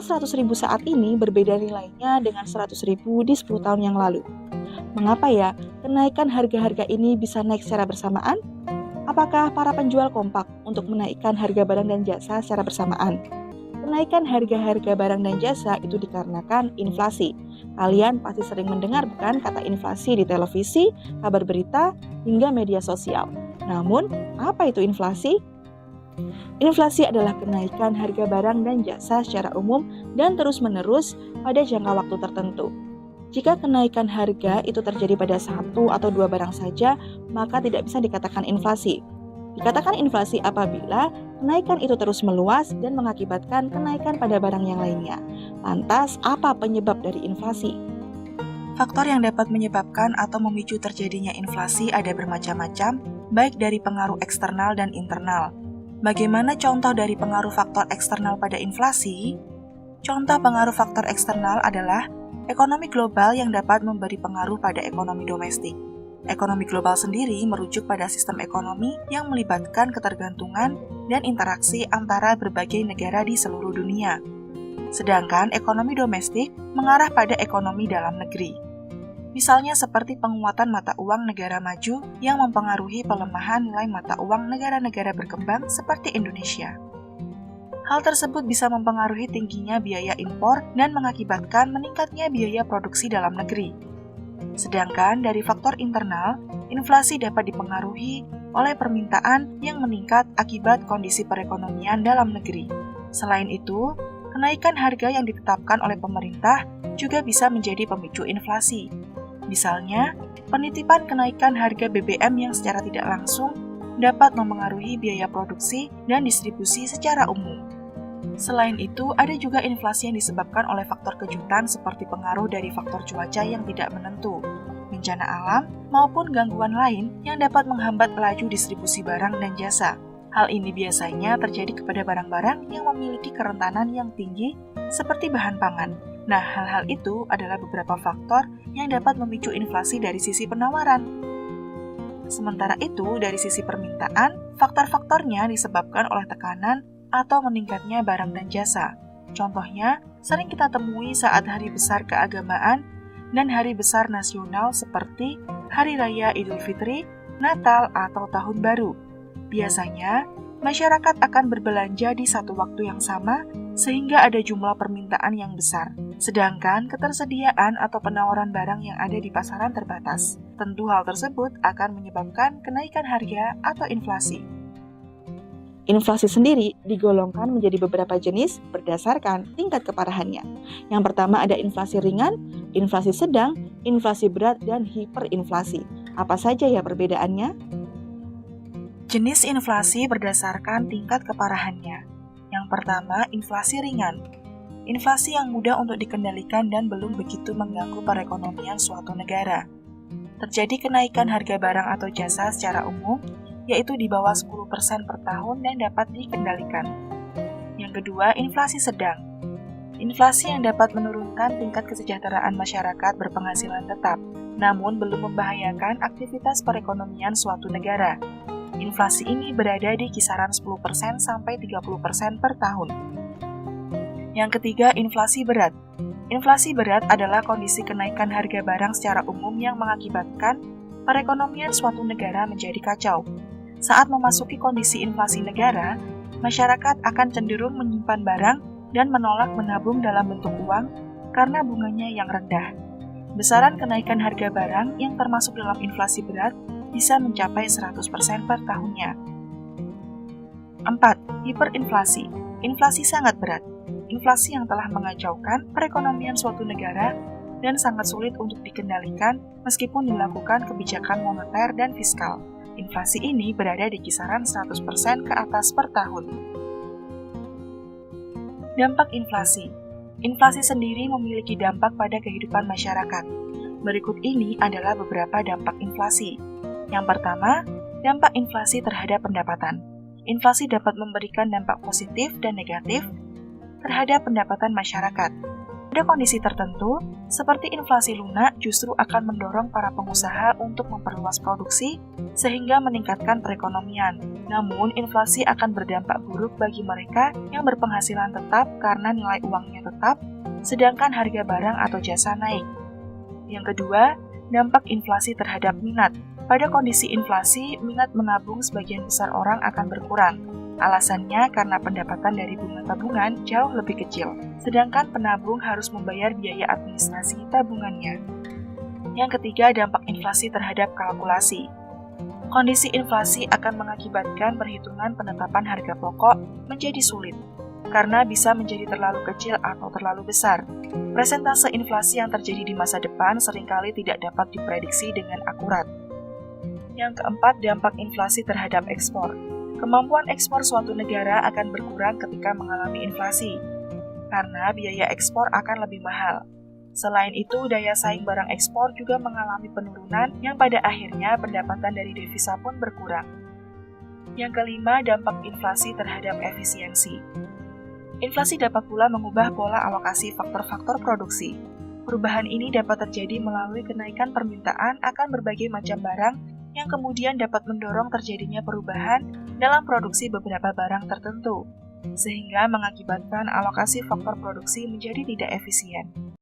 100.000 saat ini berbeda nilainya dengan 100.000 di 10 tahun yang lalu. Mengapa ya kenaikan harga-harga ini bisa naik secara bersamaan? Apakah para penjual kompak untuk menaikkan harga barang dan jasa secara bersamaan? Kenaikan harga-harga barang dan jasa itu dikarenakan inflasi. Kalian pasti sering mendengar bukan kata inflasi di televisi, kabar berita, hingga media sosial. Namun, apa itu inflasi? Inflasi adalah kenaikan harga barang dan jasa secara umum dan terus-menerus pada jangka waktu tertentu. Jika kenaikan harga itu terjadi pada satu atau dua barang saja, maka tidak bisa dikatakan inflasi. Dikatakan inflasi apabila kenaikan itu terus meluas dan mengakibatkan kenaikan pada barang yang lainnya. Lantas, apa penyebab dari inflasi? Faktor yang dapat menyebabkan atau memicu terjadinya inflasi ada bermacam-macam, baik dari pengaruh eksternal dan internal. Bagaimana contoh dari pengaruh faktor eksternal pada inflasi? Contoh pengaruh faktor eksternal adalah ekonomi global yang dapat memberi pengaruh pada ekonomi domestik. Ekonomi global sendiri merujuk pada sistem ekonomi yang melibatkan ketergantungan dan interaksi antara berbagai negara di seluruh dunia. Sedangkan ekonomi domestik mengarah pada ekonomi dalam negeri. Misalnya seperti penguatan mata uang negara maju yang mempengaruhi pelemahan nilai mata uang negara-negara berkembang seperti Indonesia. Hal tersebut bisa mempengaruhi tingginya biaya impor dan mengakibatkan meningkatnya biaya produksi dalam negeri. Sedangkan dari faktor internal, inflasi dapat dipengaruhi oleh permintaan yang meningkat akibat kondisi perekonomian dalam negeri. Selain itu, kenaikan harga yang ditetapkan oleh pemerintah juga bisa menjadi pemicu inflasi. Misalnya, penitipan kenaikan harga BBM yang secara tidak langsung dapat mempengaruhi biaya produksi dan distribusi secara umum. Selain itu, ada juga inflasi yang disebabkan oleh faktor kejutan seperti pengaruh dari faktor cuaca yang tidak menentu, bencana alam, maupun gangguan lain yang dapat menghambat laju distribusi barang dan jasa. Hal ini biasanya terjadi kepada barang-barang yang memiliki kerentanan yang tinggi seperti bahan pangan. Nah, hal-hal itu adalah beberapa faktor yang dapat memicu inflasi dari sisi penawaran. Sementara itu, dari sisi permintaan, faktor-faktornya disebabkan oleh tekanan atau meningkatnya barang dan jasa. Contohnya, sering kita temui saat hari besar keagamaan dan hari besar nasional seperti Hari Raya Idul Fitri, Natal, atau Tahun Baru. Biasanya, masyarakat akan berbelanja di satu waktu yang sama sehingga ada jumlah permintaan yang besar. Sedangkan ketersediaan atau penawaran barang yang ada di pasaran terbatas. Tentu hal tersebut akan menyebabkan kenaikan harga atau inflasi. Inflasi sendiri digolongkan menjadi beberapa jenis berdasarkan tingkat keparahannya. Yang pertama ada inflasi ringan, inflasi sedang, inflasi berat, dan hiperinflasi. Apa saja ya perbedaannya? Jenis inflasi berdasarkan tingkat keparahannya. Yang pertama, inflasi ringan. Inflasi yang mudah untuk dikendalikan dan belum begitu mengganggu perekonomian suatu negara. Terjadi kenaikan harga barang atau jasa secara umum, yaitu di bawah 10% per tahun dan dapat dikendalikan. Yang kedua, inflasi sedang. Inflasi yang dapat menurunkan tingkat kesejahteraan masyarakat berpenghasilan tetap, namun belum membahayakan aktivitas perekonomian suatu negara. Inflasi ini berada di kisaran 10% sampai 30% per tahun. Yang ketiga, inflasi berat. Inflasi berat adalah kondisi kenaikan harga barang secara umum yang mengakibatkan perekonomian suatu negara menjadi kacau. Saat memasuki kondisi inflasi negara, masyarakat akan cenderung menyimpan barang dan menolak menabung dalam bentuk uang karena bunganya yang rendah. Besaran kenaikan harga barang yang termasuk dalam inflasi berat bisa mencapai 100% per tahunnya. 4. Hiperinflasi. Inflasi sangat berat. Inflasi yang telah mengacaukan perekonomian suatu negara dan sangat sulit untuk dikendalikan meskipun dilakukan kebijakan moneter dan fiskal. Inflasi ini berada di kisaran 100% ke atas per tahun. Dampak inflasi. Inflasi sendiri memiliki dampak pada kehidupan masyarakat. Berikut ini adalah beberapa dampak inflasi. Yang pertama, dampak inflasi terhadap pendapatan. Inflasi dapat memberikan dampak positif dan negatif terhadap pendapatan masyarakat. Pada kondisi tertentu, seperti inflasi lunak justru akan mendorong para pengusaha untuk memperluas produksi sehingga meningkatkan perekonomian. Namun, inflasi akan berdampak buruk bagi mereka yang berpenghasilan tetap karena nilai uangnya tetap, sedangkan harga barang atau jasa naik. Yang kedua, dampak inflasi terhadap minat. Pada kondisi inflasi, minat menabung sebagian besar orang akan berkurang. Alasannya karena pendapatan dari bunga tabungan jauh lebih kecil, sedangkan penabung harus membayar biaya administrasi tabungannya. Yang ketiga, dampak inflasi terhadap kalkulasi. Kondisi inflasi akan mengakibatkan perhitungan penetapan harga pokok menjadi sulit, karena bisa menjadi terlalu kecil atau terlalu besar. Persentase inflasi yang terjadi di masa depan seringkali tidak dapat diprediksi dengan akurat. Yang keempat, dampak inflasi terhadap ekspor. Kemampuan ekspor suatu negara akan berkurang ketika mengalami inflasi, karena biaya ekspor akan lebih mahal. Selain itu, daya saing barang ekspor juga mengalami penurunan yang pada akhirnya pendapatan dari devisa pun berkurang. Yang kelima, dampak inflasi terhadap efisiensi. Inflasi dapat pula mengubah pola alokasi faktor-faktor produksi. Perubahan ini dapat terjadi melalui kenaikan permintaan akan berbagai macam barang yang kemudian dapat mendorong terjadinya perubahan dalam produksi beberapa barang tertentu, sehingga mengakibatkan alokasi faktor produksi menjadi tidak efisien.